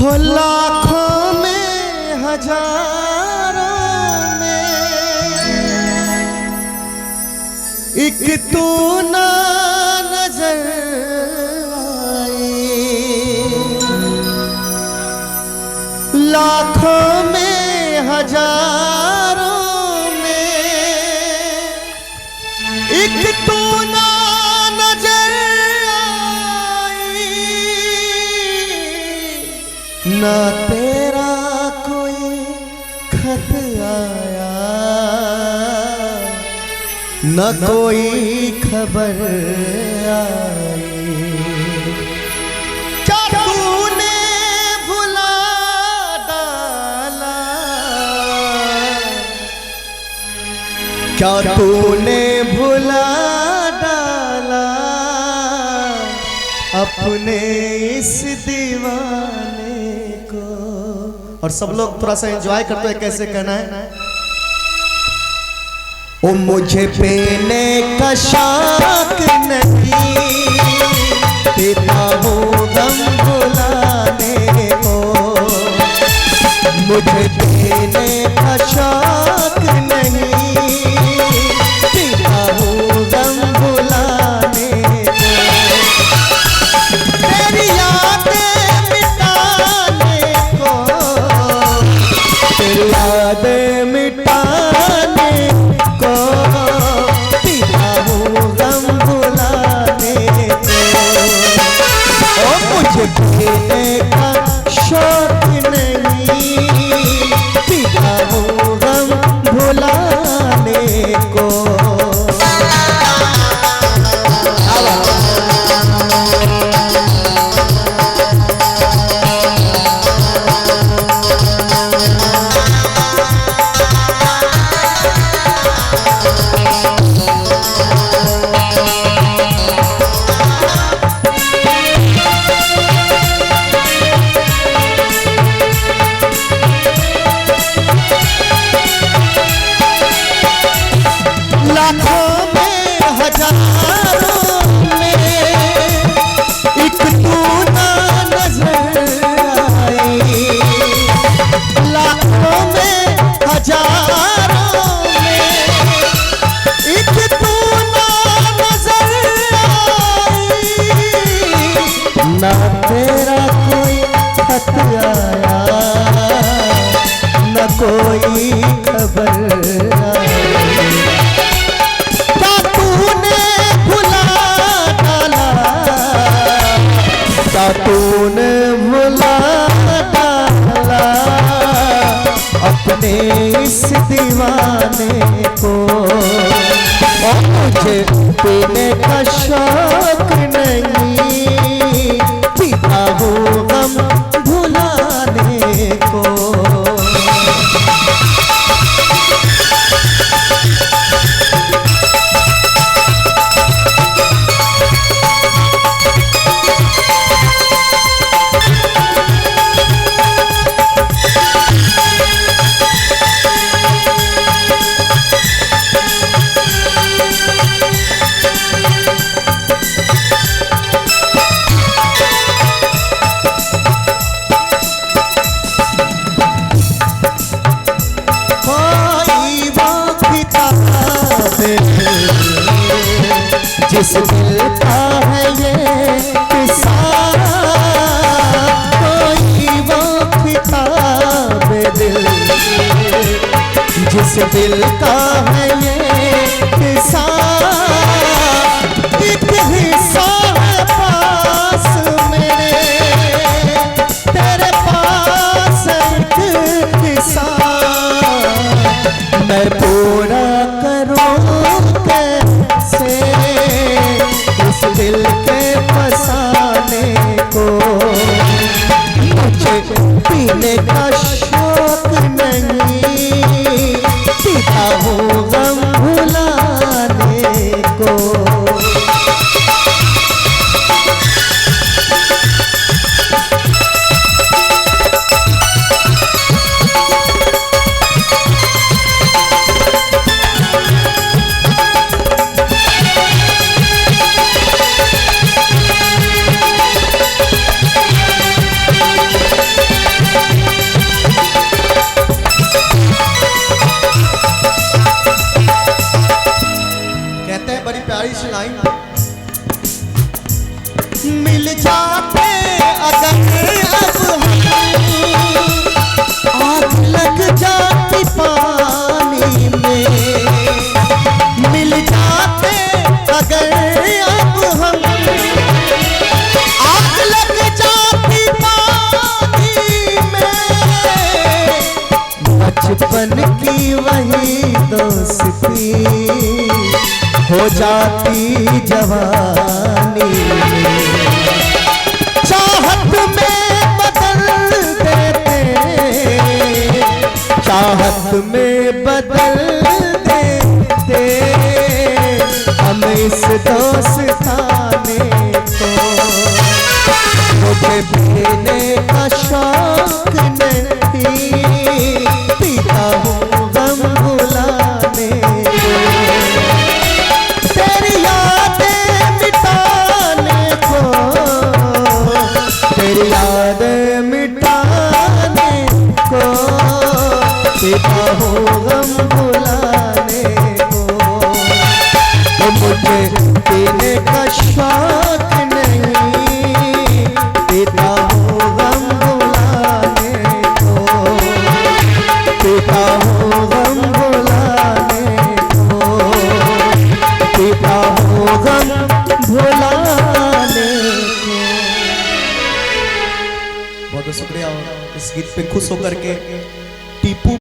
हो लाखों में हजारों में एक तू ना नजर आई। लाखों में हजारों में एक तू ना नजर आई। ना तेरा कोई खत आया न कोई खबर आई। क्या तूने भुला डाला, क्या तूने भुला डाला अपने इस दीवाने को। और सब लोग थोड़ा सा एंजॉय करते हैं। कैसे कहना है? ओ मुझे पीने का शौक नहीं, पीता हूँ गम भुलाने को। मुझे पीने का शौक नहीं, पीता हूँ गम भुलाने को। तेरी यादें मिटाने को, तेरी यादें मिटाने को, पीता हूँ गम भुलाने को। ओ मुझे पीने का शौक नहीं, पीता हूँ गम भुलाने को। लाखों में हजारों में एक तू ना नजर आई। लाखों में हजारों में एक तू ना नजर आई। ना तेरा कोई खत आया न कोई खबर आई। तूने भुला डाला अपने इस दीवाने को। और मुझे पीने का शौक नहीं, पीता हूँ गम भुलाने को। जिस दिल का है ये किस्सा, कोई वो किताब दिल। जिस दिल का है ये किस्सा, एक हिस्सा है पास मेरे, तेरे पास एक हिस्सा। मैं पूरा करूँ कैसे इस दिल के फसाने को। मुझे पीने का शौक नहीं, पीता हूँ गम वही दोस्ती हो जाती जवानी चाहत में बदल देते चाहत में बदल देते हम इस दोस्ताने को मुझे पीने का शौक नहीं पीता हूँ गम भुलाने तेरी यादें मिटाने को तेरी यादें मिटाने को पीता हूँ गम भुलाने को मुझे पीने का शौक नहीं पीता हूँ गम भुलाने को पीता हूँ गम भुलाने को पीता हूँ गम भुलाने को। बहुत बहुत शुक्रिया इस गीत पे खुश होकर के